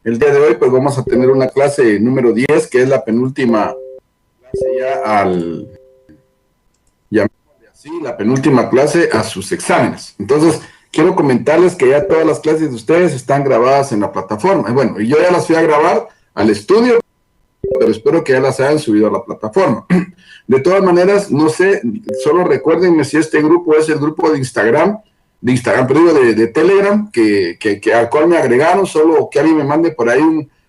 El día de hoy pues vamos a tener una clase número 10, que es la penúltima clase llamémosle así, la penúltima clase a sus exámenes. Entonces, quiero comentarles que ya todas las clases de ustedes están grabadas en la plataforma. Bueno, y yo ya las fui a grabar al estudio, pero espero que ya las hayan subido a la plataforma. De todas maneras, no sé, solo recuérdenme si este grupo es el grupo de Instagram, pero digo de Telegram, al cual me agregaron, solo que alguien me mande por ahí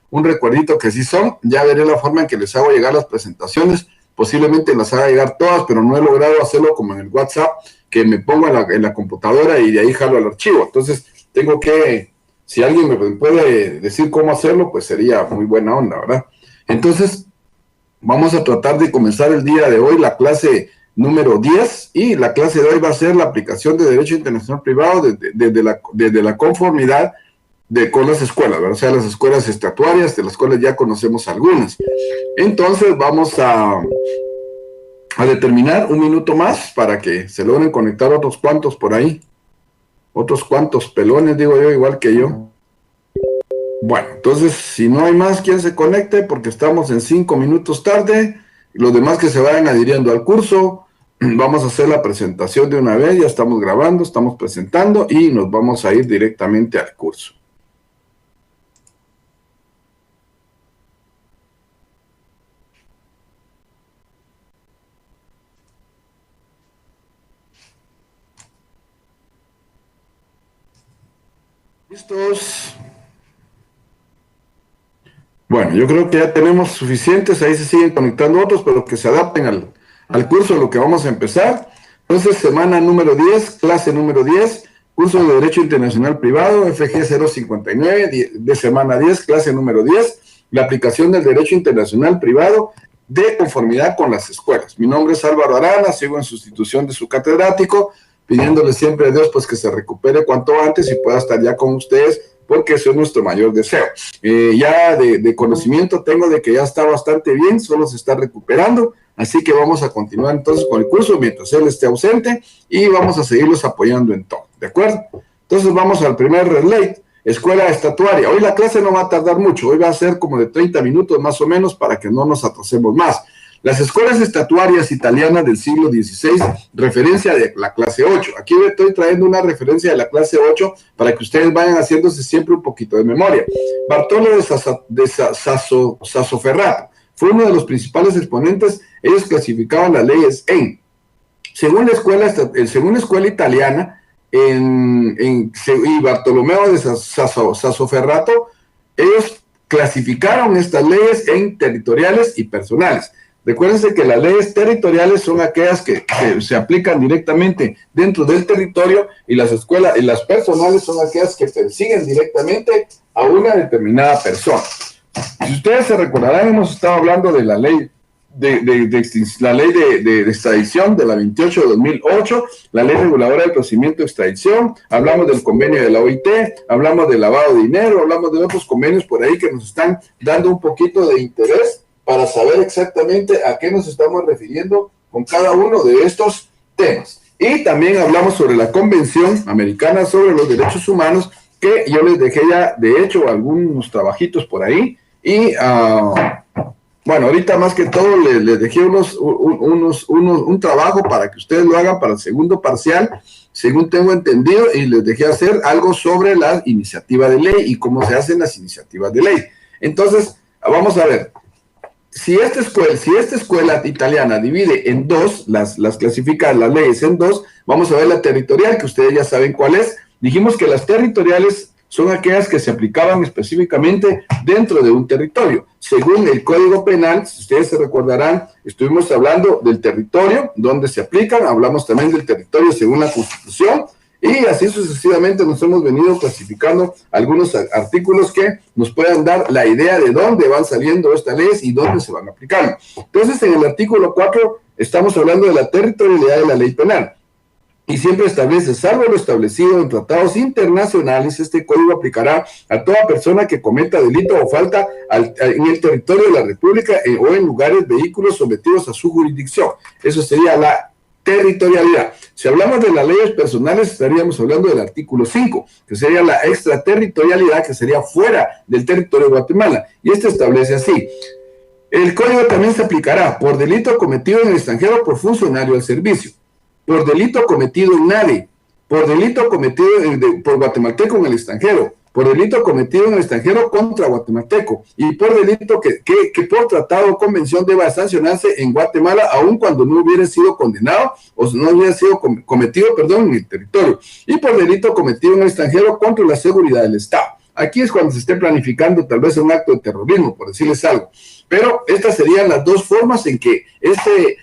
un recuerdito que sí son, ya veré la forma en que les hago llegar las presentaciones, posiblemente las haga llegar todas, pero no he logrado hacerlo como en el WhatsApp, que me pongo en la computadora y de ahí jalo el archivo. Entonces, tengo que, si alguien me puede decir cómo hacerlo, pues sería muy buena onda, ¿verdad? Entonces, vamos a tratar de comenzar el día de hoy la clase número 10 y la clase de hoy va a ser la aplicación de Derecho Internacional Privado desde la conformidad con las escuelas, ¿verdad? O sea, las escuelas estatutarias, de las cuales ya conocemos algunas. Entonces, vamos a determinar un minuto más para que se logren conectar otros cuantos por ahí. Otros cuantos pelones, digo yo, igual que yo. Bueno, entonces, si no hay más, quien se conecte, porque estamos en 5 minutos tarde, los demás que se vayan adhiriendo al curso, vamos a hacer la presentación de una vez, ya estamos grabando, estamos presentando y nos vamos a ir directamente al curso. ¿Listos? Bueno, yo creo que ya tenemos suficientes, ahí se siguen conectando otros, pero que se adapten al curso, lo que vamos a empezar. Entonces, semana número 10, clase número 10, curso de Derecho Internacional Privado, FG 059, de semana 10, clase número 10, la aplicación del Derecho Internacional Privado de conformidad con las escuelas. Mi nombre es Álvaro Arana, sigo en sustitución de su catedrático, pidiéndole siempre a Dios pues que se recupere cuanto antes y pueda estar ya con ustedes, porque eso es nuestro mayor deseo. Ya de conocimiento tengo de que ya está bastante bien, solo se está recuperando, así que vamos a continuar entonces con el curso mientras él esté ausente y vamos a seguirlos apoyando en todo, ¿de acuerdo? Entonces vamos al primer relate, escuela estatutaria. Hoy la clase no va a tardar mucho, hoy va a ser como de 30 minutos más o menos para que no nos atrasemos más. Las escuelas estatutarias italianas del siglo XVI, referencia de la clase 8. Aquí estoy trayendo una referencia de la clase 8 para que ustedes vayan haciéndose siempre un poquito de memoria. Bartolo de Sassoferrato fue uno de los principales exponentes. Ellos clasificaban las leyes según la escuela italiana, y Bartolomeo de Sassoferrato, ellos clasificaron estas leyes en territoriales y personales. Recuérdense que las leyes territoriales son aquellas que se aplican directamente dentro del territorio y las personales son aquellas que persiguen directamente a una determinada persona. Si ustedes se recordarán, hemos estado hablando de la ley de extradición de la 28 de 2008, la ley reguladora del procedimiento de extradición, hablamos del convenio de la OIT, hablamos del lavado de dinero, hablamos de otros convenios por ahí que nos están dando un poquito de interés para saber exactamente a qué nos estamos refiriendo con cada uno de estos temas. Y también hablamos sobre la Convención Americana sobre los Derechos Humanos, que yo les dejé ya, de hecho, algunos trabajitos por ahí. Y, bueno, ahorita más que todo les dejé un trabajo para que ustedes lo hagan para el segundo parcial, según tengo entendido, y les dejé hacer algo sobre la iniciativa de ley y cómo se hacen las iniciativas de ley. Entonces, vamos a ver. Si esta escuela italiana divide en dos, clasifica las leyes en dos, vamos a ver la territorial, que ustedes ya saben cuál es. Dijimos que las territoriales son aquellas que se aplicaban específicamente dentro de un territorio. Según el Código Penal, si ustedes se recordarán, estuvimos hablando del territorio, donde se aplican, hablamos también del territorio según la Constitución, y así sucesivamente nos hemos venido clasificando algunos artículos que nos puedan dar la idea de dónde van saliendo estas leyes y dónde se van aplicando. Entonces, en el artículo 4 estamos hablando de la territorialidad de la ley penal. Y siempre establece, salvo lo establecido en tratados internacionales, este código aplicará a toda persona que cometa delito o falta en el territorio de la República o en lugares, vehículos sometidos a su jurisdicción. Eso sería la territorialidad. Si hablamos de las leyes personales, estaríamos hablando del artículo 5, que sería la extraterritorialidad, que sería fuera del territorio de Guatemala. Y este establece así: el código también se aplicará por delito cometido en el extranjero por funcionario del servicio, por delito cometido en NADE, por delito cometido por guatemalteco en el extranjero, por delito cometido en el extranjero contra guatemalteco y por delito que por tratado o convención deba sancionarse en Guatemala, aun cuando no hubiera sido condenado o no hubiera sido cometido, en el territorio, y por delito cometido en el extranjero contra la seguridad del Estado. Aquí es cuando se esté planificando tal vez un acto de terrorismo, por decirles algo. Pero estas serían las dos formas en que este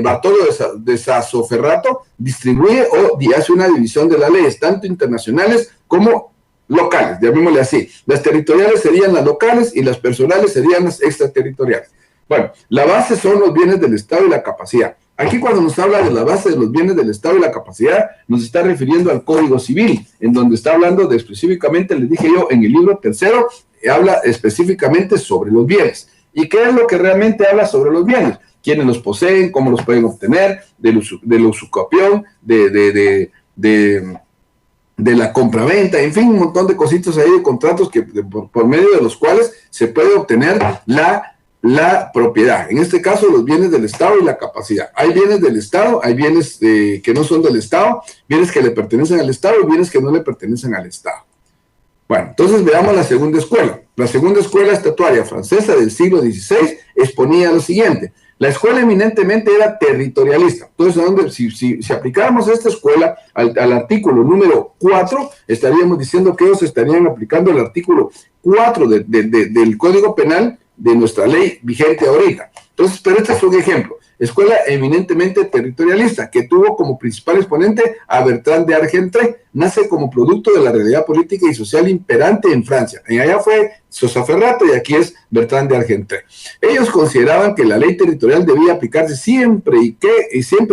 Bartolo de Sassoferrato distribuye o hace una división de las leyes, tanto internacionales como locales, llamémosle así. Las territoriales serían las locales y las personales serían las extraterritoriales. Bueno, la base son los bienes del Estado y la capacidad. Aquí cuando nos habla de la base de los bienes del Estado y la capacidad, nos está refiriendo al Código Civil, en donde está hablando de específicamente, les dije yo, en el libro tercero, habla específicamente sobre los bienes. ¿Y qué es lo que realmente habla sobre los bienes? ¿Quiénes los poseen? ¿Cómo los pueden obtener? De la usucapión, de la compraventa, en fin, un montón de cositas ahí, de contratos que por medio de los cuales se puede obtener la propiedad. En este caso, los bienes del Estado y la capacidad. Hay bienes del Estado, hay bienes que no son del Estado, bienes que le pertenecen al Estado y bienes que no le pertenecen al Estado. Bueno, entonces veamos la segunda escuela. La segunda escuela estatuaria francesa del siglo XVI exponía lo siguiente: la escuela eminentemente era territorialista. Entonces, si aplicáramos esta escuela al artículo número 4, estaríamos diciendo que ellos estarían aplicando el artículo 4 del Código Penal de nuestra ley vigente ahorita. Entonces, pero este es un ejemplo. Escuela eminentemente territorialista, que tuvo como principal exponente a Bertrand de Argentré. Nace como producto de la realidad política y social imperante en Francia. En allá fue Sassoferrato y aquí es Bertrand de Argentré. Ellos consideraban que la ley territorial debía aplicarse siempre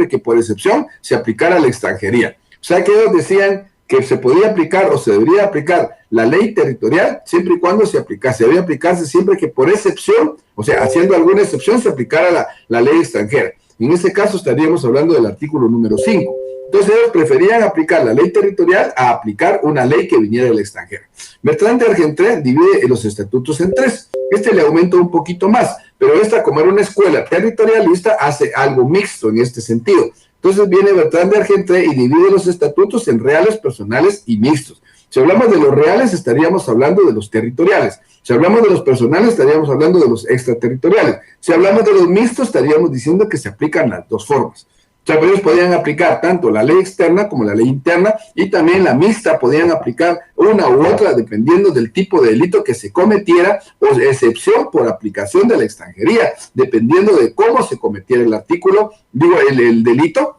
que por excepción se aplicara a la extranjería. O sea que ellos decían que se podía aplicar o se debería aplicar la ley territorial siempre y cuando se aplicase. Debía aplicarse siempre que por excepción, o sea, haciendo alguna excepción, se aplicara la ley extranjera. En este caso estaríamos hablando del artículo número 5. Entonces ellos preferían aplicar la ley territorial a aplicar una ley que viniera del extranjero. Bertrand de Argentré divide los estatutos en 3. Este le aumenta un poquito más, pero esta, como era una escuela territorialista, hace algo mixto en este sentido. Entonces viene Bertrand de Argentré y divide los estatutos en reales, personales y mixtos. Si hablamos de los reales, estaríamos hablando de los territoriales. Si hablamos de los personales, estaríamos hablando de los extraterritoriales. Si hablamos de los mixtos, estaríamos diciendo que se aplican las dos formas. O sea, ellos podían aplicar tanto la ley externa como la ley interna, y también la mixta podían aplicar una u otra dependiendo del tipo de delito que se cometiera, o excepción por aplicación de la extranjería, dependiendo de cómo se cometiera el delito,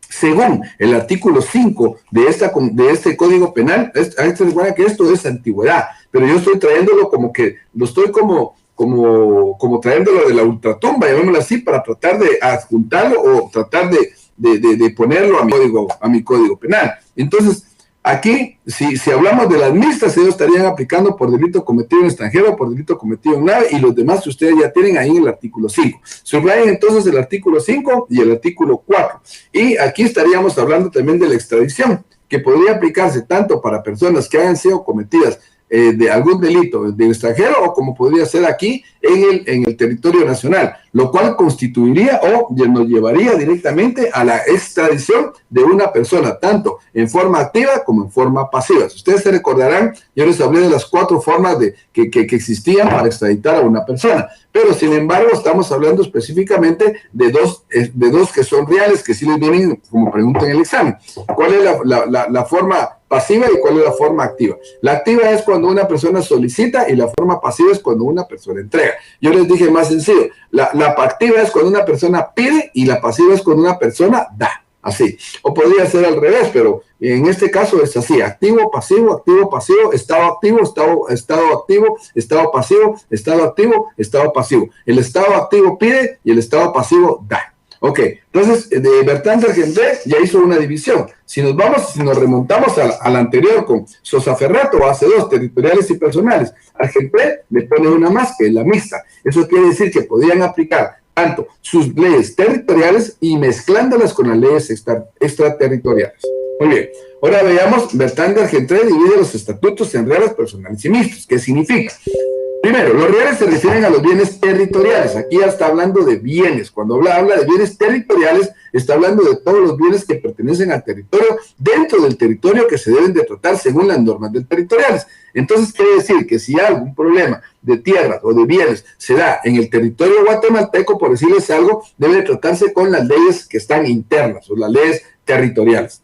según el artículo 5 de este Código Penal. Recuerda que esto es antigüedad, pero yo estoy trayéndolo como que, lo estoy como trayéndolo de la ultratumba, llamémoslo así, para tratar de adjuntarlo o tratar de ponerlo a mi código penal. Entonces, aquí, si hablamos de las mixtas, ellos estarían aplicando por delito cometido en extranjero, por delito cometido en nave, y los demás que ustedes ya tienen ahí en el artículo 5. Subrayen entonces el artículo 5 y el artículo 4. Y aquí estaríamos hablando también de la extradición, que podría aplicarse tanto para personas que hayan sido cometidas de algún delito del extranjero, o como podría ser aquí en el territorio nacional, lo cual constituiría o nos llevaría directamente a la extradición de una persona, tanto en forma activa como en forma pasiva. Si ustedes se recordarán, yo les hablé de las 4 formas que existían para extraditar a una persona, pero sin embargo estamos hablando específicamente de dos que son reales, que sí les vienen como pregunta en el examen. ¿Cuál es la forma pasiva y cuál es la forma activa? La activa es cuando una persona solicita y la forma pasiva es cuando una persona entrega. Yo les dije más sencillo, la activa es cuando una persona pide y la pasiva es cuando una persona da, así. O podría ser al revés, pero en este caso es así: activo, pasivo, estado activo, estado activo, estado pasivo, estado activo, estado pasivo. El estado activo pide y el estado pasivo da. Ok, entonces de Bertrand de Argentré ya hizo una división. Si nos remontamos al anterior con Sassoferrato, hace 2, territoriales y personales. Argentré le pone una más, que es la mixta. Eso quiere decir que podían aplicar tanto sus leyes territoriales y mezclándolas con las leyes extraterritoriales. Muy bien, ahora veamos, Bertrand de Argentré divide los estatutos en reales, personales y mixtos. ¿Qué significa? Primero, los reales se refieren a los bienes territoriales. Aquí ya está hablando de bienes. Cuando habla de bienes territoriales, está hablando de todos los bienes que pertenecen al territorio, dentro del territorio, que se deben de tratar según las normas del territoriales. Entonces, quiere decir que si hay algún problema de tierras o de bienes se da en el territorio guatemalteco, por decirles algo, debe tratarse con las leyes que están internas o las leyes territoriales.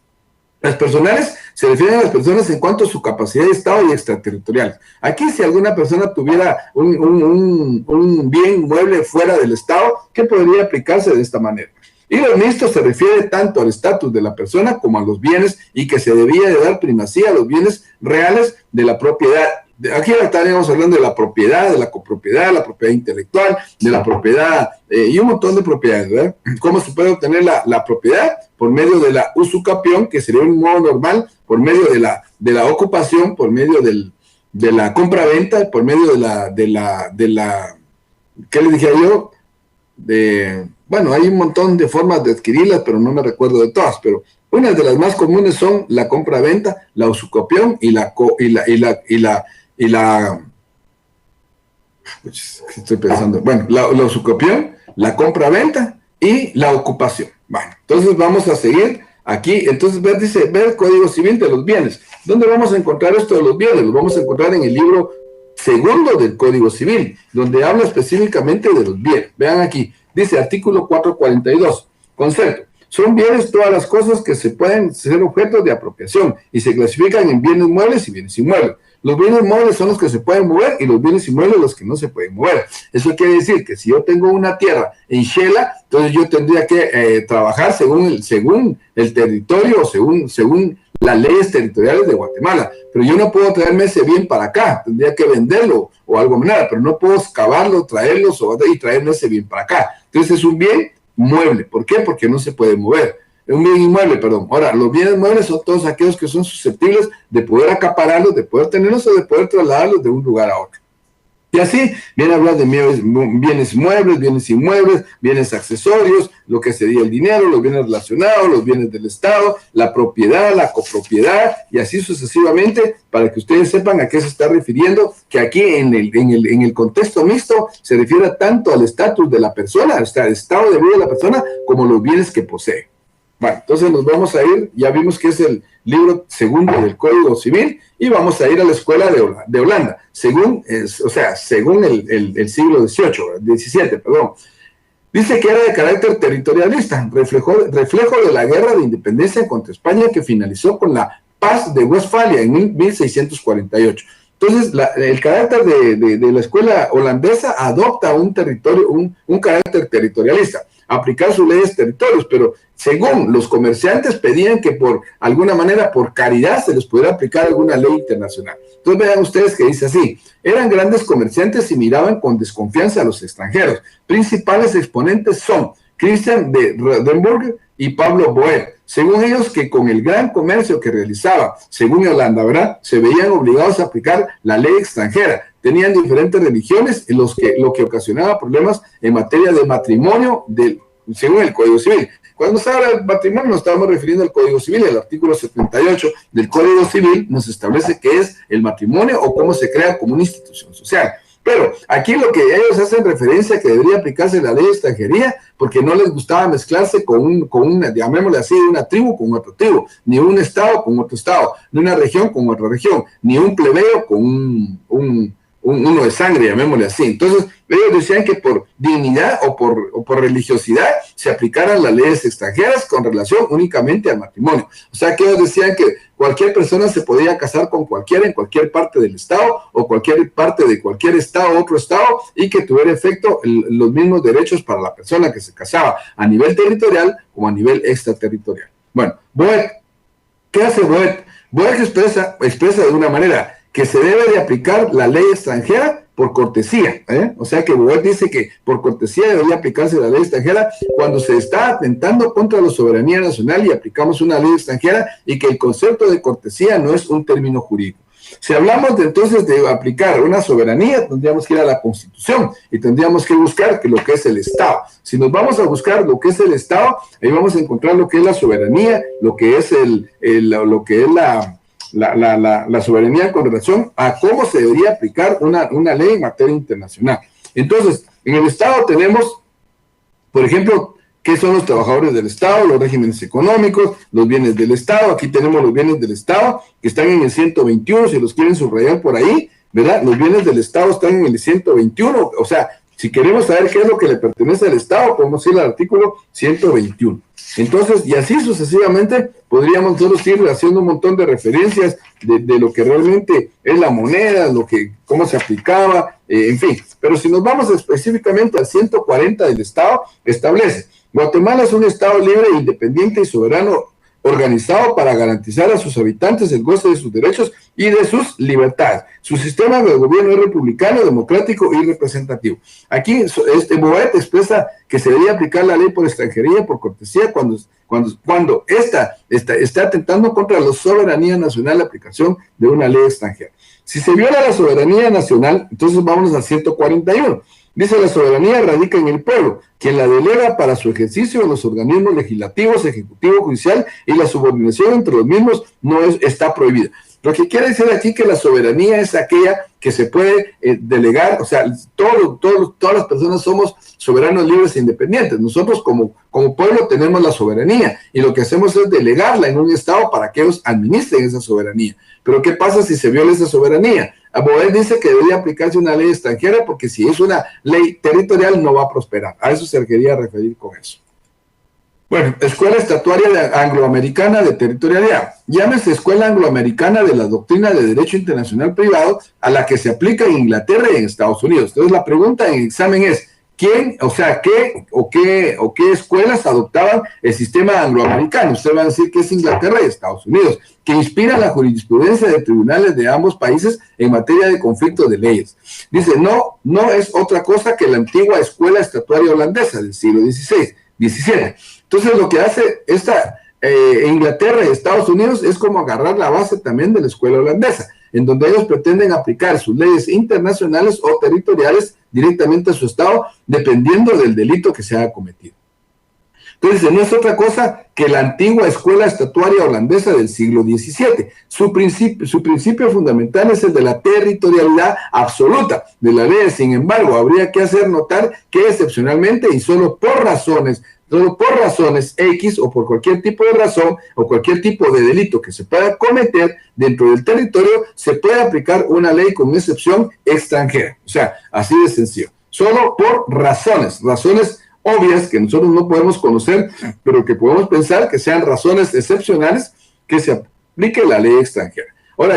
Las personales se refieren a las personas en cuanto a su capacidad de Estado y extraterritoriales. Aquí, si alguna persona tuviera un bien mueble fuera del Estado, ¿qué podría aplicarse de esta manera? Y los mixtos se refiere tanto al estatus de la persona como a los bienes, y que se debía de dar primacía a los bienes reales de la propiedad. Aquí estaríamos hablando de la propiedad, de la copropiedad, la propiedad intelectual, de la propiedad y un montón de propiedades, ¿verdad? ¿Cómo se puede obtener la propiedad? Por medio de la usucapión, que sería un modo normal, por medio de la ocupación, por medio de la compra-venta, por medio de la ¿qué le dije yo? Bueno, hay un montón de formas de adquirirlas, pero no me recuerdo de todas, pero una de las más comunes son la compra-venta, la usucapión y estoy pensando, bueno, la usucapión, la compra-venta y la ocupación. Bueno, entonces vamos a seguir aquí. Entonces, dice, ver el Código Civil de los bienes. ¿Dónde vamos a encontrar esto de los bienes? Lo vamos a encontrar en el libro segundo del Código Civil, donde habla específicamente de los bienes. Vean aquí, dice artículo 442, concepto. Son bienes todas las cosas que se pueden ser objeto de apropiación y se clasifican en bienes muebles y bienes inmuebles. Los bienes muebles son los que se pueden mover y los bienes inmuebles los que no se pueden mover. Eso quiere decir que si yo tengo una tierra en Xela, entonces yo tendría que trabajar según el territorio o según las leyes territoriales de Guatemala. Pero yo no puedo traerme ese bien para acá, tendría que venderlo o algo menor, pero no puedo excavarlo, traerlos y traerme ese bien para acá. Entonces es un bien mueble. ¿Por qué? Porque no se puede mover. Un bien inmueble, perdón. Ahora, los bienes muebles son todos aquellos que son susceptibles de poder acapararlos, de poder tenerlos o de poder trasladarlos de un lugar a otro. Y así viene a hablar de bienes muebles, bienes inmuebles, bienes accesorios, lo que sería el dinero, los bienes relacionados, los bienes del Estado, la propiedad, la copropiedad, y así sucesivamente, para que ustedes sepan a qué se está refiriendo, que aquí en el contexto mixto se refiere tanto al estatus de la persona, al estado de vida de la persona, como los bienes que posee. Bueno, entonces nos vamos a ir, ya vimos que es el libro segundo del Código Civil, y vamos a ir a la escuela de Holanda, según el siglo XVII, perdón. Dice que era de carácter territorialista, reflejo de la guerra de independencia contra España que finalizó con la Paz de Westfalia en 1648. Entonces, el carácter de la escuela holandesa adopta un carácter territorialista, aplicar sus leyes territorios, pero según los comerciantes pedían que por alguna manera, por caridad, se les pudiera aplicar alguna ley internacional. Entonces vean ustedes que dice así: eran grandes comerciantes y miraban con desconfianza a los extranjeros. Principales exponentes son Christian de Rodenburg y Pablo Boer. Según ellos, que con el gran comercio que realizaba, según Holanda, ¿verdad?, se veían obligados a aplicar la ley extranjera. Tenían diferentes religiones, lo que ocasionaba problemas en materia de matrimonio, según el Código Civil. Cuando se habla del matrimonio nos estamos refiriendo al Código Civil. El artículo 78 del Código Civil nos establece qué es el matrimonio o cómo se crea como una institución social. Pero aquí lo que ellos hacen referencia que debería aplicarse la ley de extranjería, porque no les gustaba mezclarse con una, llamémosle así, una tribu con otra tribu, ni un estado con otro estado, ni una región con otra región, ni un plebeyo con uno de sangre, llamémosle así. Entonces, ellos decían que por dignidad o por religiosidad se aplicaran las leyes extranjeras con relación únicamente al matrimonio. O sea, que ellos decían que cualquier persona se podía casar con cualquiera en cualquier parte del estado o cualquier parte de cualquier estado o otro estado, y que tuviera efecto los mismos derechos para la persona que se casaba a nivel territorial como a nivel extraterritorial. Bueno, Boeck, ¿qué hace Boeck? Boeck expresa de una manera que se debe de aplicar la ley extranjera por cortesía, O sea que Boeck dice que por cortesía debería aplicarse la ley extranjera cuando se está atentando contra la soberanía nacional y aplicamos una ley extranjera, y que el concepto de cortesía no es un término jurídico. Si hablamos entonces de aplicar una soberanía, tendríamos que ir a la Constitución y tendríamos que buscar lo que es el Estado. Si nos vamos a buscar lo que es el Estado, ahí vamos a encontrar lo que es la soberanía, lo que es la soberanía con relación a cómo se debería aplicar una ley en materia internacional. Entonces, en el Estado tenemos, por ejemplo, ¿qué son los trabajadores del Estado? Los regímenes económicos, los bienes del Estado. Aquí tenemos los bienes del Estado que están en el 121, si los quieren subrayar por ahí, ¿verdad? Los bienes del Estado están en el 121, o sea, si queremos saber qué es lo que le pertenece al Estado, podemos ir al artículo 121. Entonces, y así sucesivamente, podríamos nosotros ir haciendo un montón de referencias de lo que realmente es la moneda, cómo se aplicaba, en fin. Pero si nos vamos específicamente al 140 del Estado, establece: Guatemala es un Estado libre, independiente y soberano, organizado para garantizar a sus habitantes el goce de sus derechos y de sus libertades. Su sistema de gobierno es republicano, democrático y representativo. Aquí Boet expresa que se debería aplicar la ley por extranjería, por cortesía, cuando esta está atentando contra la soberanía nacional, la aplicación de una ley extranjera. Si se viola la soberanía nacional, entonces vámonos al 141. Dice: la soberanía radica en el pueblo, quien la delega para su ejercicio en los organismos legislativos, ejecutivo, judicial, y la subordinación entre los mismos está prohibida. Lo que quiere decir aquí que la soberanía es aquella que se puede delegar, o sea, todas las personas somos soberanos, libres e independientes. Nosotros como pueblo tenemos la soberanía y lo que hacemos es delegarla en un Estado para que ellos administren esa soberanía. Pero ¿qué pasa si se viola esa soberanía? Boet dice que debería aplicarse una ley extranjera porque si es una ley territorial no va a prosperar. A eso se quería referir con eso. Bueno, Escuela Estatuaria Angloamericana de Territorialidad. Llámese Escuela Angloamericana de la Doctrina de Derecho Internacional Privado, a la que se aplica en Inglaterra y en Estados Unidos. Entonces la pregunta en el examen es: ¿qué escuelas adoptaban el sistema angloamericano? Usted va a decir que es Inglaterra y Estados Unidos, que inspira la jurisprudencia de tribunales de ambos países en materia de conflictos de leyes. Dice: no es otra cosa que la antigua Escuela Estatuaria Holandesa del siglo XVII. Entonces lo que hace Inglaterra y Estados Unidos es como agarrar la base también de la escuela holandesa, en donde ellos pretenden aplicar sus leyes internacionales o territoriales directamente a su Estado, dependiendo del delito que se haya cometido. Entonces, no es otra cosa que la antigua escuela estatuaria holandesa del siglo XVII. Su principio fundamental es el de la territorialidad absoluta de la ley. Sin embargo, habría que hacer notar que excepcionalmente y solo por razones X o por cualquier tipo de razón o cualquier tipo de delito que se pueda cometer dentro del territorio, se puede aplicar una ley con excepción extranjera. O sea, así de sencillo. Solo por razones obvias que nosotros no podemos conocer, pero que podemos pensar que sean razones excepcionales que se aplique la ley extranjera. Ahora,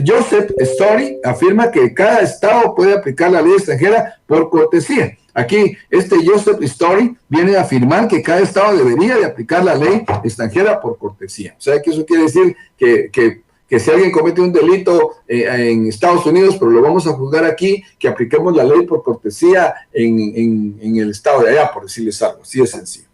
Joseph Story afirma que cada Estado puede aplicar la ley extranjera por cortesía. Aquí, Joseph Story viene a afirmar que cada Estado debería de aplicar la ley extranjera por cortesía. O sea, que eso quiere decir que si alguien comete un delito en Estados Unidos, pero lo vamos a juzgar aquí, que apliquemos la ley por cortesía en el Estado de allá, por decirles algo. Así de sencillo.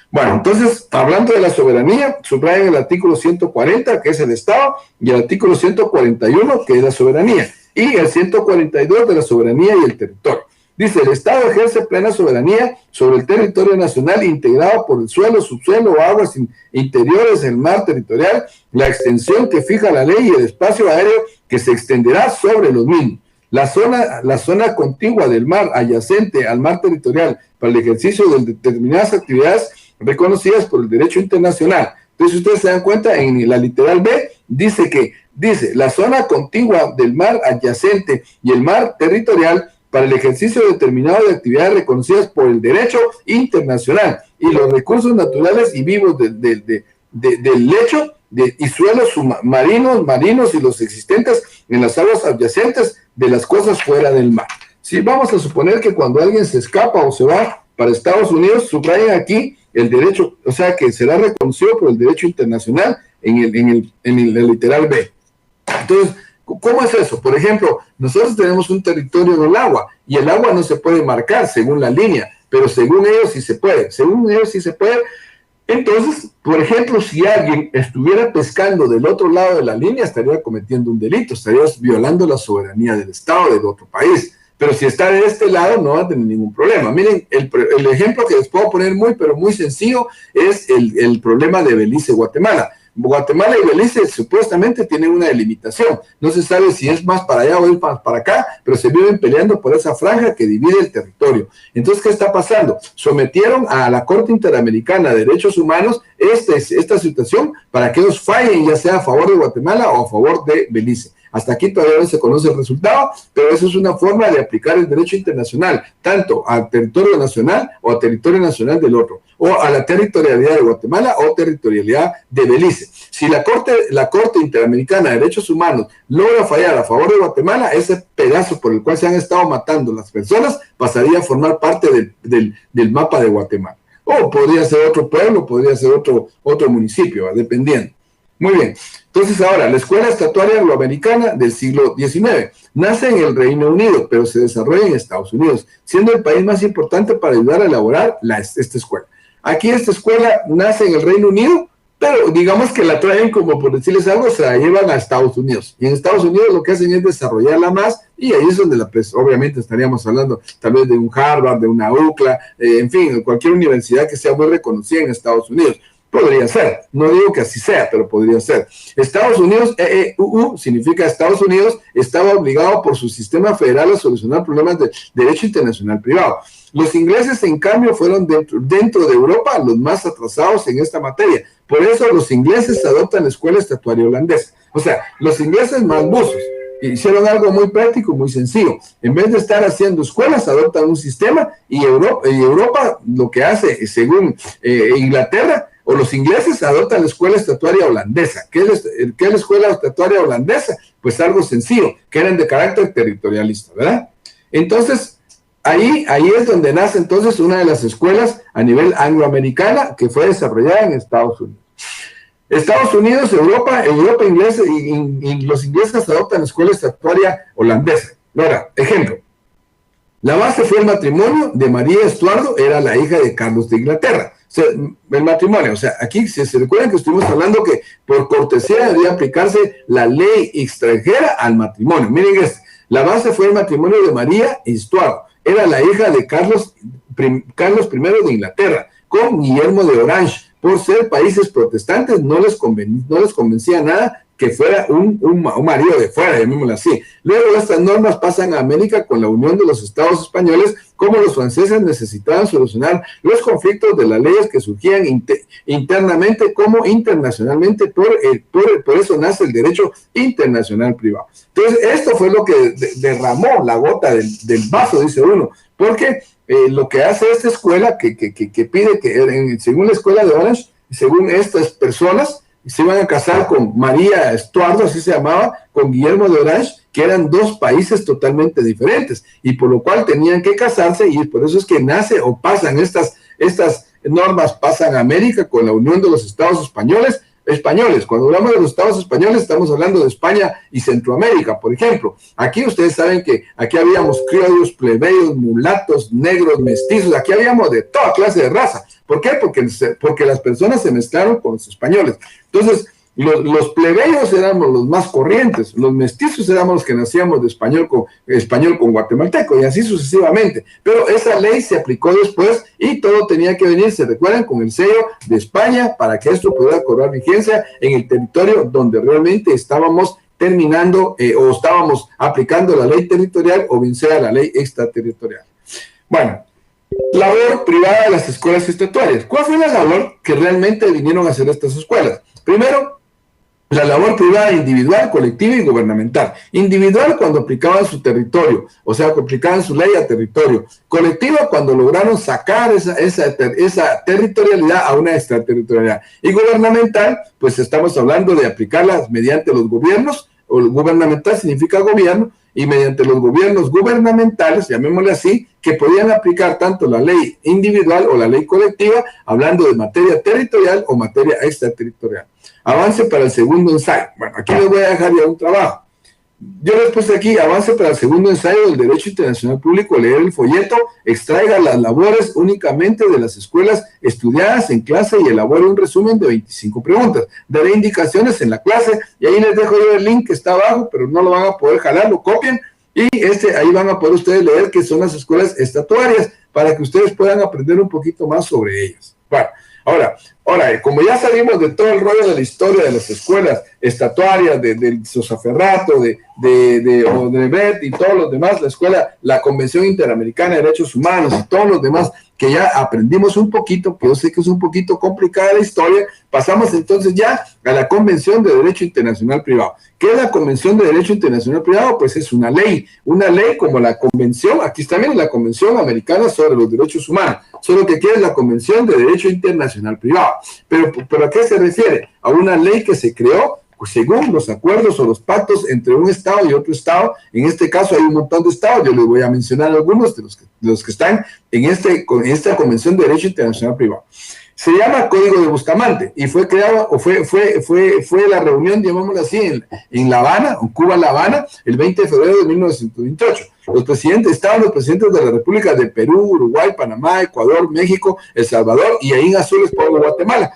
Bueno, entonces, hablando de la soberanía, subrayan el artículo 140, que es el Estado, y el artículo 141, que es la soberanía, y el 142 de la soberanía y el territorio. Dice: el Estado ejerce plena soberanía sobre el territorio nacional integrado por el suelo, subsuelo, aguas interiores, el mar territorial, la extensión que fija la ley y el espacio aéreo que se extenderá sobre los mismos. La zona contigua del mar adyacente al mar territorial para el ejercicio de determinadas actividades reconocidas por el derecho internacional. Entonces, ustedes se dan cuenta, en la literal B dice la zona contigua del mar adyacente y el mar territorial para el ejercicio determinado de actividades reconocidas por el derecho internacional y los recursos naturales y vivos del lecho y suelos marinos y los existentes en las aguas adyacentes de las cosas fuera del mar. Si vamos a suponer que cuando alguien se escapa o se va para Estados Unidos, subrayan aquí el derecho, o sea, que será reconocido por el derecho internacional en el literal B. Entonces, ¿cómo es eso? Por ejemplo, nosotros tenemos un territorio del agua y el agua no se puede marcar según la línea, pero según ellos sí se puede. Según ellos sí se puede, Entonces, por ejemplo, si alguien estuviera pescando del otro lado de la línea, estaría cometiendo un delito, estaría violando la soberanía del Estado del otro país. Pero si está de este lado, no va a tener ningún problema. Miren, el ejemplo que les puedo poner pero muy sencillo es el problema de Belice-Guatemala. Guatemala y Belice supuestamente tienen una delimitación. No se sabe si es más para allá o es más para acá, pero se viven peleando por esa franja que divide el territorio. Entonces, ¿qué está pasando? Sometieron a la Corte Interamericana de Derechos Humanos esta situación para que ellos fallen, ya sea a favor de Guatemala o a favor de Belice. Hasta aquí todavía no se conoce el resultado, pero eso es una forma de aplicar el derecho internacional, tanto al territorio nacional o al territorio nacional del otro, o a la territorialidad de Guatemala o territorialidad de Belice. Si la Corte Interamericana de Derechos Humanos logra fallar a favor de Guatemala, ese pedazo por el cual se han estado matando las personas pasaría a formar parte del mapa de Guatemala. O podría ser otro pueblo, podría ser otro municipio, dependiendo. Muy bien, entonces ahora, la Escuela Estatuaria Angloamericana del siglo XIX nace en el Reino Unido, pero se desarrolla en Estados Unidos, siendo el país más importante para ayudar a elaborar esta escuela. Aquí esta escuela nace en el Reino Unido, pero digamos que la traen como por decirles algo, se la llevan a Estados Unidos. Y en Estados Unidos lo que hacen es desarrollarla más, y ahí es donde pues, obviamente estaríamos hablando tal vez de un Harvard, de una UCLA, en fin, cualquier universidad que sea muy reconocida en Estados Unidos. Podría ser, no digo que así sea, pero podría ser. Estados Unidos, EEUU, significa Estados Unidos, estaba obligado por su sistema federal a solucionar problemas de derecho internacional privado. Los ingleses, en cambio, fueron dentro de Europa los más atrasados en esta materia. Por eso los ingleses adoptan la escuela estatuaria holandesa. O sea, los ingleses más buzos hicieron algo muy práctico, muy sencillo. En vez de estar haciendo escuelas, adoptan un sistema y Europa lo que hace, según Inglaterra, o los ingleses adoptan la escuela estatuaria holandesa. ¿Qué es la escuela estatuaria holandesa? Pues algo sencillo, que eran de carácter territorialista, ¿verdad? Entonces, ahí es donde nace entonces una de las escuelas a nivel angloamericana que fue desarrollada en Estados Unidos. Estados Unidos, Europa inglesa, y los ingleses adoptan la escuela estatuaria holandesa. Ahora, ejemplo. La base fue el matrimonio de María Estuardo, era la hija de Carlos de Inglaterra. O sea, el matrimonio, o sea, aquí se recuerdan que estuvimos hablando que por cortesía debía aplicarse la ley extranjera al matrimonio. Miren esto, la base fue el matrimonio de María Estuardo, era la hija de Carlos I de Inglaterra, con Guillermo de Orange. Por ser países protestantes, no les convencía nada que fuera un marido de fuera, llamémoslo así. Luego estas normas pasan a América con la unión de los estados españoles, como los franceses necesitaban solucionar los conflictos de las leyes que surgían internamente como internacionalmente, por eso nace el derecho internacional privado. Entonces, esto fue lo que derramó la gota del vaso, dice uno, porque lo que hace esta escuela, que pide que, según la escuela de Orange, según estas personas, se iban a casar con María Estuardo, así se llamaba, con Guillermo de Orange, que eran dos países totalmente diferentes, y por lo cual tenían que casarse, y por eso es que nace o pasan estas normas, pasan a América con la unión de los estados españoles. Cuando hablamos de los estados españoles, estamos hablando de España y Centroamérica, por ejemplo. Aquí ustedes saben que aquí habíamos criollos, plebeyos, mulatos, negros, mestizos, aquí habíamos de toda clase de raza. ¿Por qué? Porque las personas se mezclaron con los españoles. Entonces, los plebeyos éramos los más corrientes, los mestizos éramos los que nacíamos de español con guatemalteco, y así sucesivamente. Pero esa ley se aplicó después y todo tenía que venir, se recuerdan, con el sello de España para que esto pudiera cobrar vigencia en el territorio donde realmente estábamos terminando o estábamos aplicando la ley territorial, o bien sea la ley extraterritorial. Bueno, labor privada de las escuelas estatutarias. ¿Cuál fue la labor que realmente vinieron a hacer estas escuelas? Primero, la labor privada individual, colectiva y gubernamental. Individual cuando aplicaban su territorio, o sea, que aplicaban su ley a territorio. Colectiva cuando lograron sacar esa territorialidad a una extraterritorialidad. Y gubernamental, pues estamos hablando de aplicarlas mediante los gobiernos, o gubernamental significa gobierno, y mediante los gobiernos gubernamentales, llamémosle así, que podían aplicar tanto la ley individual o la ley colectiva, hablando de materia territorial o materia extraterritorial. Avance para el segundo ensayo. Bueno, aquí les voy a dejar ya un trabajo. Yo les puse aquí, avance para el segundo ensayo del Derecho Internacional Público, leer el folleto, extraiga las labores únicamente de las escuelas estudiadas en clase y elabore un resumen de 25 preguntas. Daré indicaciones en la clase y ahí les dejo yo el link que está abajo, pero no lo van a poder jalar, lo copian y ahí van a poder ustedes leer qué son las escuelas estatuarias para que ustedes puedan aprender un poquito más sobre ellas. Bueno, ahora, como ya salimos de todo el rollo de la historia de las escuelas estatuarias, del Sosaferrato, de Odebrecht y todos los demás, la Convención Interamericana de Derechos Humanos y todos los demás, que ya aprendimos un poquito, que yo sé que es un poquito complicada la historia, pasamos entonces ya a la Convención de Derecho Internacional Privado. ¿Qué es la Convención de Derecho Internacional Privado? Pues es una ley como la Convención, aquí está bien, la Convención Americana sobre los Derechos Humanos, solo que aquí es la Convención de Derecho Internacional Privado. ¿Pero a qué se refiere? A una ley que se creó según los acuerdos o los pactos entre un Estado y otro Estado. En este caso hay un montón de Estados, yo les voy a mencionar algunos de los que están en esta Convención de Derecho Internacional Privado. Se llama Código de Bustamante y fue creado, o fue la reunión, llamémoslo así, en La Habana, en Cuba, La Habana, el 20 de febrero de 1928. Estaban los presidentes de la República de Perú, Uruguay, Panamá, Ecuador, México, El Salvador y ahí en azul es Pueblo Guatemala.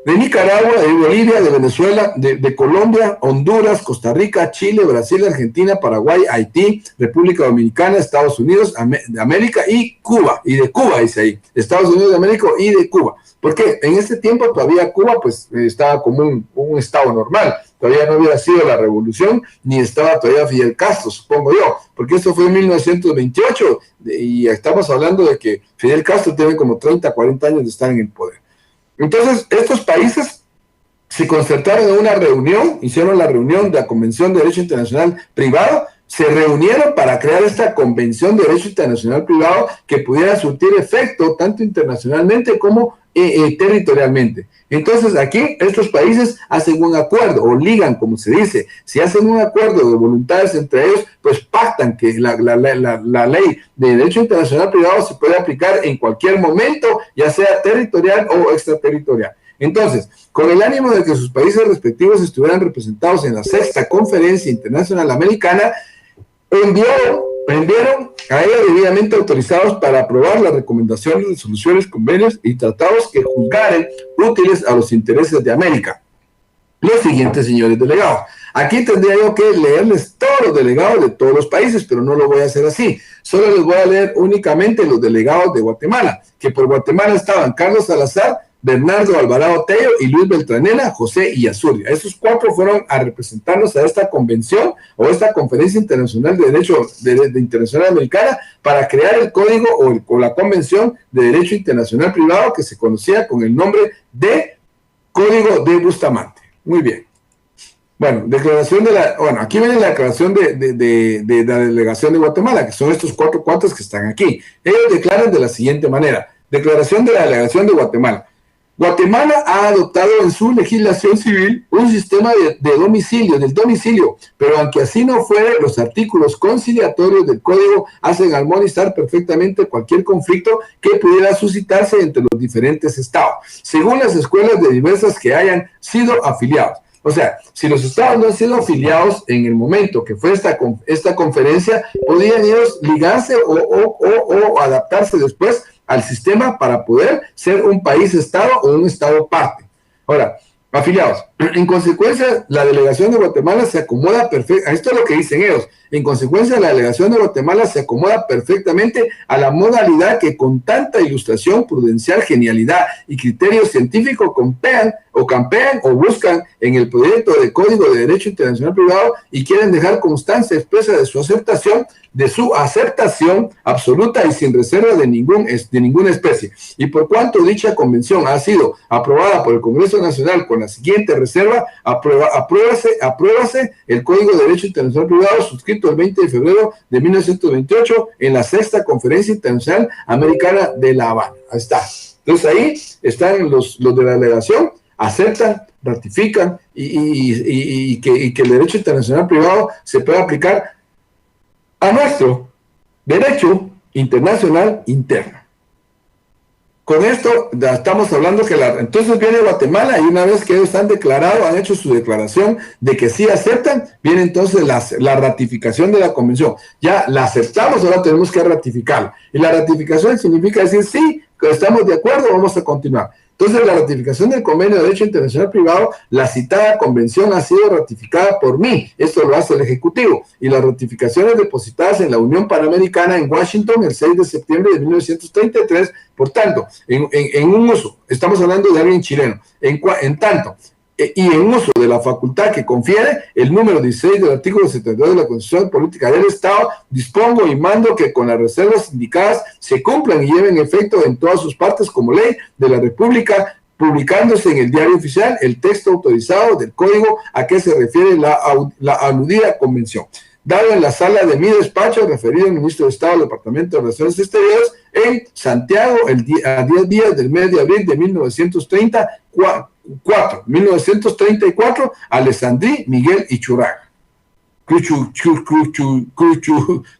De Nicaragua, de Bolivia, de Venezuela, de Colombia, Honduras, Costa Rica, Chile, Brasil, Argentina, Paraguay, Haití, República Dominicana, Estados Unidos de América y Cuba. Y de Cuba dice ahí, Estados Unidos de América y de Cuba. Porque en ese tiempo todavía Cuba pues estaba como un estado normal. Todavía no había sido la revolución, ni estaba todavía Fidel Castro, supongo yo, porque eso fue en 1928 y estamos hablando de que Fidel Castro tiene como 30, 40 años de estar en el poder. Entonces, estos países se concertaron en una reunión, hicieron la reunión de la Convención de Derecho Internacional Privado, se reunieron para crear esta Convención de Derecho Internacional Privado que pudiera surtir efecto tanto internacionalmente como territorialmente. Entonces, aquí estos países hacen un acuerdo, o ligan, como se dice. Si hacen un acuerdo de voluntades entre ellos, pues pactan que la ley de Derecho Internacional Privado se puede aplicar en cualquier momento, ya sea territorial o extraterritorial. Entonces, con el ánimo de que sus países respectivos estuvieran representados en la sexta Conferencia Internacional Americana, enviaron a ella debidamente autorizados para aprobar las recomendaciones, resoluciones, convenios y tratados que juzgaren útiles a los intereses de América. Los siguientes señores delegados. Aquí tendría yo que leerles todos los delegados de todos los países, pero no lo voy a hacer así. Solo les voy a leer únicamente los delegados de Guatemala, que por Guatemala estaban Carlos Salazar, Bernardo Alvarado Tello y Luis Beltranena, José y Azurria. Esos cuatro fueron a representarnos a esta convención o esta Conferencia Internacional de Derecho Internacional Americana para crear el código o la Convención de Derecho Internacional Privado que se conocía con el nombre de Código de Bustamante. Muy bien. Bueno, aquí viene la declaración de la delegación de Guatemala, que son estos cuatro cuates que están aquí. Ellos declaran de la siguiente manera. Declaración de la delegación de Guatemala. Guatemala ha adoptado en su legislación civil un sistema del domicilio, pero aunque así no fuere, los artículos conciliatorios del Código hacen armonizar perfectamente cualquier conflicto que pudiera suscitarse entre los diferentes estados, según las escuelas de diversas que hayan sido afiliados. O sea, si los estados no han sido afiliados en el momento que fue esta conferencia, podrían ellos ligarse o adaptarse después al sistema para poder ser un país-estado o un estado parte. Ahora, afiliados. En consecuencia, la delegación de Guatemala se acomoda perfectamente, esto es lo que dicen ellos, en consecuencia, la delegación de Guatemala se acomoda perfectamente a la modalidad que con tanta ilustración, prudencial, genialidad y criterio científico campean o buscan en el proyecto de Código de Derecho Internacional Privado y quieren dejar constancia expresa de su aceptación absoluta y sin reserva de ninguna especie. Y por cuanto dicha convención ha sido aprobada por el Congreso Nacional con la siguiente reserva, apruébase el Código de Derecho Internacional Privado suscrito el 20 de febrero de 1928 en la sexta Conferencia Internacional Americana de La Habana. Ahí está. Entonces ahí están los de la delegación, aceptan, ratifican y que el derecho internacional privado se pueda aplicar a nuestro derecho internacional interno. con esto ya estamos hablando que entonces viene Guatemala y una vez que ellos han declarado, han hecho su declaración de que sí aceptan, viene entonces la ratificación de la convención. Ya la aceptamos, ahora tenemos que ratificarla. Y la ratificación significa decir, sí, estamos de acuerdo, vamos a continuar. Entonces, la ratificación del Convenio de Derecho Internacional Privado, la citada convención ha sido ratificada por mí, esto lo hace el Ejecutivo, y las ratificaciones depositadas en la Unión Panamericana en Washington el 6 de septiembre de 1933, por tanto, en un uso, estamos hablando de alguien chileno, en tanto, y en uso de la facultad que confiere el número 16 del artículo 72 de la Constitución Política del Estado, dispongo y mando que con las reservas indicadas se cumplan y lleven efecto en todas sus partes como ley de la República, publicándose en el Diario Oficial el texto autorizado del código a que se refiere la aludida convención. Dado en la sala de mi despacho, referido al ministro de Estado del Departamento de Relaciones Exteriores, en Santiago, a 10 días del mes de abril de 1934, Alessandrí Miguel Ichurraga.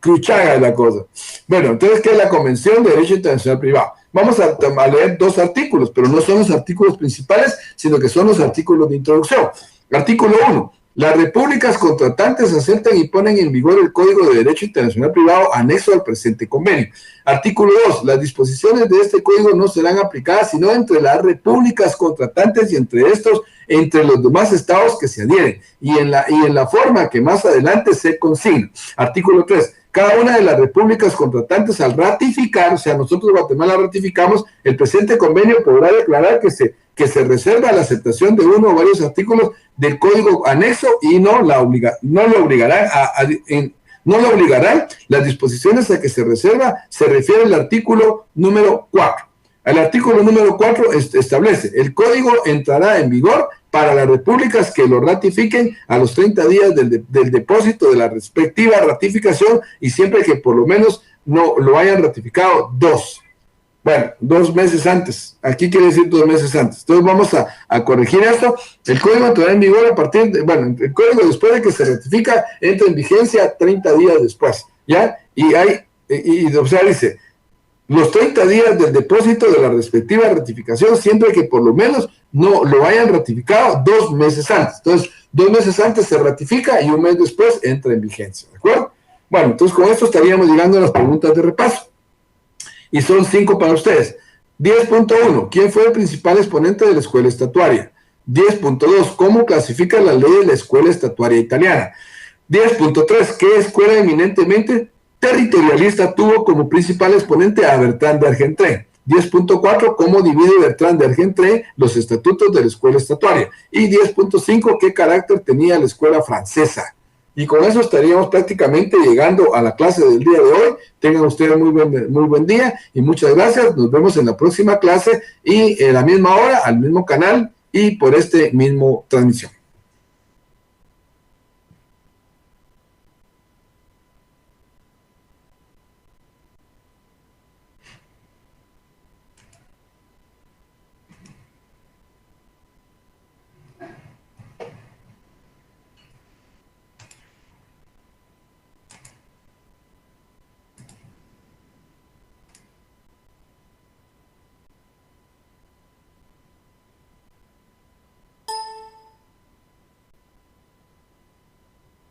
Cruchaga es la cosa. Bueno, entonces, ¿qué es la Convención de Derecho Internacional Privado? Vamos a leer dos artículos, pero no son los artículos principales, sino que son los artículos de introducción. Artículo 1. Las repúblicas contratantes aceptan y ponen en vigor el Código de Derecho Internacional Privado anexo al presente convenio. Artículo 2. Las disposiciones de este código no serán aplicadas sino entre las repúblicas contratantes y entre los demás estados que se adhieren y en la forma que más adelante se consigna. Artículo 3. Cada una de las repúblicas contratantes al ratificar, o sea, nosotros Guatemala ratificamos, el presente convenio podrá declarar que se reserva la aceptación de uno o varios artículos del código anexo y no lo obligarán. Las disposiciones a que se reserva se refiere al artículo número 4. El artículo número 4 establece, el código entrará en vigor para las repúblicas que lo ratifiquen a los 30 días del depósito de la respectiva ratificación y siempre que por lo menos no lo hayan ratificado 2 meses antes. Aquí quiere decir 2 meses antes. Entonces vamos a corregir esto. El código entrará en vigor el código después de que se ratifica entra en vigencia 30 días después, ¿ya? O sea, dice, los 30 días del depósito de la respectiva ratificación, siempre que por lo menos no lo hayan ratificado 2 meses antes. Entonces, 2 meses antes se ratifica y 1 mes después entra en vigencia, ¿de acuerdo? Bueno, entonces con esto estaríamos llegando a las preguntas de repaso. Y son 5 para ustedes. 10.1. ¿Quién fue el principal exponente de la escuela estatuaria? 10.2. ¿Cómo clasifica la ley de la escuela estatuaria italiana? 10.3. ¿Qué escuela eminentemente territorialista tuvo como principal exponente a Bertrand de Argentré? 10.4. ¿Cómo divide Bertrand de Argentré los estatutos de la escuela estatuaria? Y 10.5. ¿Qué carácter tenía la escuela francesa? Y con eso estaríamos prácticamente llegando a la clase del día de hoy. Tengan ustedes muy buen día y muchas gracias. Nos vemos en la próxima clase y en la misma hora, al mismo canal y por este mismo transmisión.